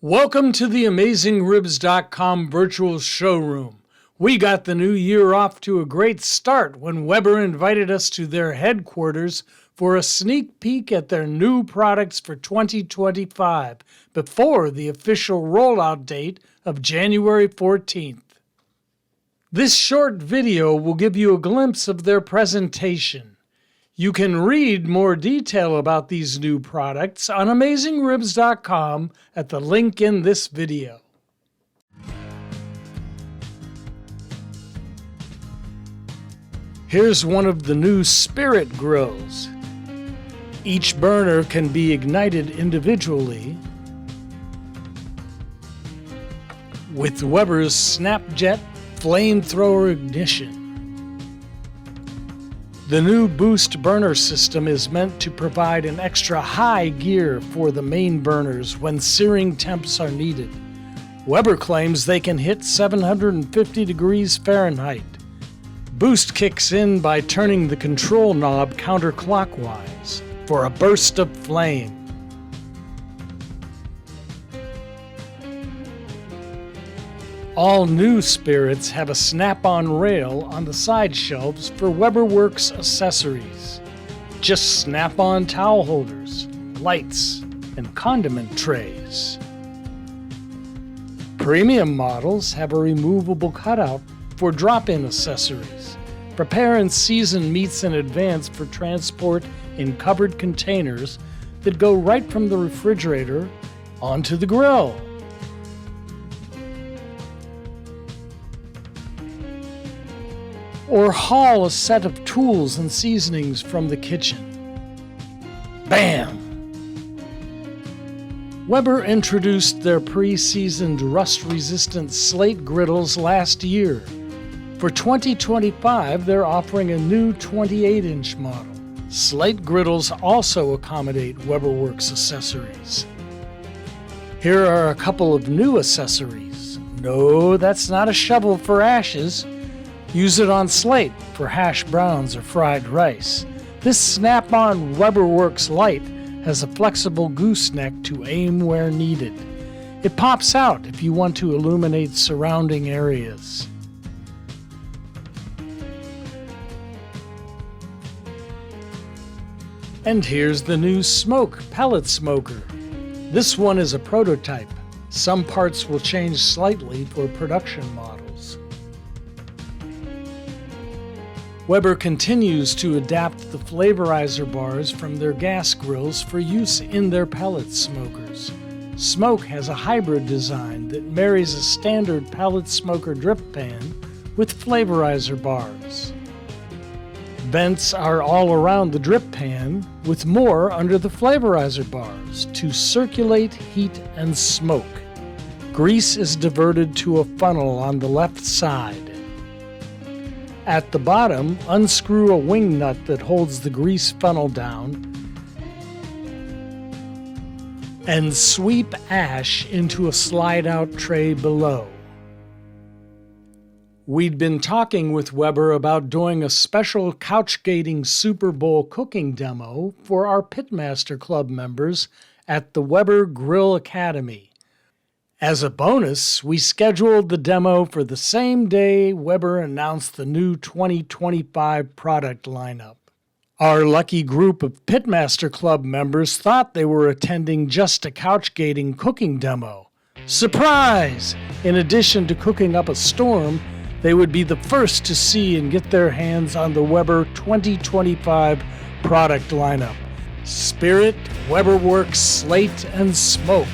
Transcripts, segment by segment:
Welcome to the AmazingRibs.com virtual showroom. We got the new year off to a great start when Weber invited us to their headquarters for a sneak peek at their new products for 2025 before the official rollout date of January 14th. This short video will give you a glimpse of their presentation. You can read more detail about these new products on AmazingRibs.com at the link in this video. Here's one of the new Spirit grills. Each burner can be ignited individually with Weber's Snapjet flamethrower ignition. The new boost burner system is meant to provide an extra high gear for the main burners when searing temps are needed. Weber claims they can hit 750 degrees Fahrenheit. Boost kicks in by turning the control knob counterclockwise for a burst of flame. All new Spirits have a snap-on rail on the side shelves for WeberWorks accessories. Just snap-on towel holders, lights, and condiment trays. Premium models have a removable cutout for drop-in accessories. Prepare and season meats in advance for transport in covered containers that go right from the refrigerator onto the grill. Or haul a set of tools and seasonings from the kitchen. Bam! Weber introduced their pre-seasoned rust-resistant Slate griddles last year. For 2025, they're offering a new 28-inch model. Slate griddles also accommodate WeberWorks accessories. Here are a couple of new accessories. No, that's not a shovel for ashes. Use it on Slate for hash browns or fried rice. This snap-on WeberWorks light has a flexible gooseneck to aim where needed. It pops out if you want to illuminate surrounding areas. And here's the new Smoque pellet smoker. This one is a prototype. Some parts will change slightly for production models. Weber continues to adapt the flavorizer bars from their gas grills for use in their pellet smokers. Smoque has a hybrid design that marries a standard pellet smoker drip pan with flavorizer bars. Vents are all around the drip pan, with more under the flavorizer bars to circulate heat and smoke. Grease is diverted to a funnel on the left side. At the bottom, unscrew a wing nut that holds the grease funnel down and sweep ash into a slide-out tray below. We'd been talking with Weber about doing a special Couchgating Super Bowl cooking demo for our Pitmaster Club members at the Weber Grill Academy. As a bonus, we scheduled the demo for the same day Weber announced the new 2025 product lineup. Our lucky group of Pitmaster Club members thought they were attending just a Couchgating cooking demo. Surprise! In addition to cooking up a storm, they would be the first to see and get their hands on the Weber 2025 product lineup. Spirit, WeberWorks, Slate, and Smoque.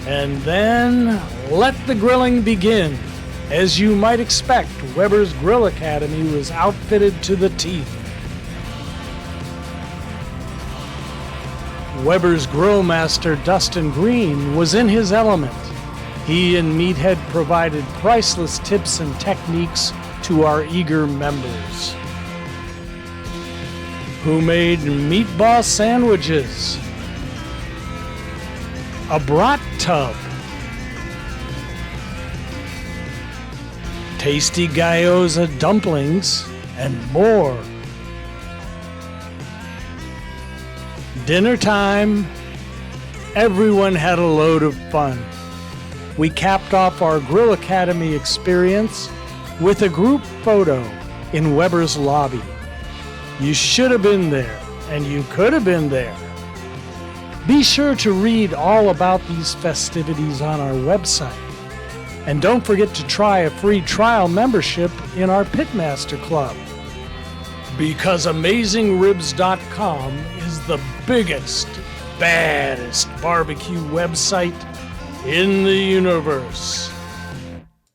And then, let the grilling begin. As you might expect, Weber's Grill Academy was outfitted to the teeth. Weber's grill master Dustin Green was in his element. He and Meathead provided priceless tips and techniques to our eager members, who made meatball sandwiches, a brat tub, tasty gyoza dumplings, and more. Dinner time. Everyone had a load of fun. We capped off our Grill Academy experience with a group photo in Weber's lobby. You should have been there, and you could have been there. Be sure to read all about these festivities on our website. And don't forget to try a free trial membership in our Pitmaster Club. Because AmazingRibs.com is the biggest, baddest barbecue website in the universe.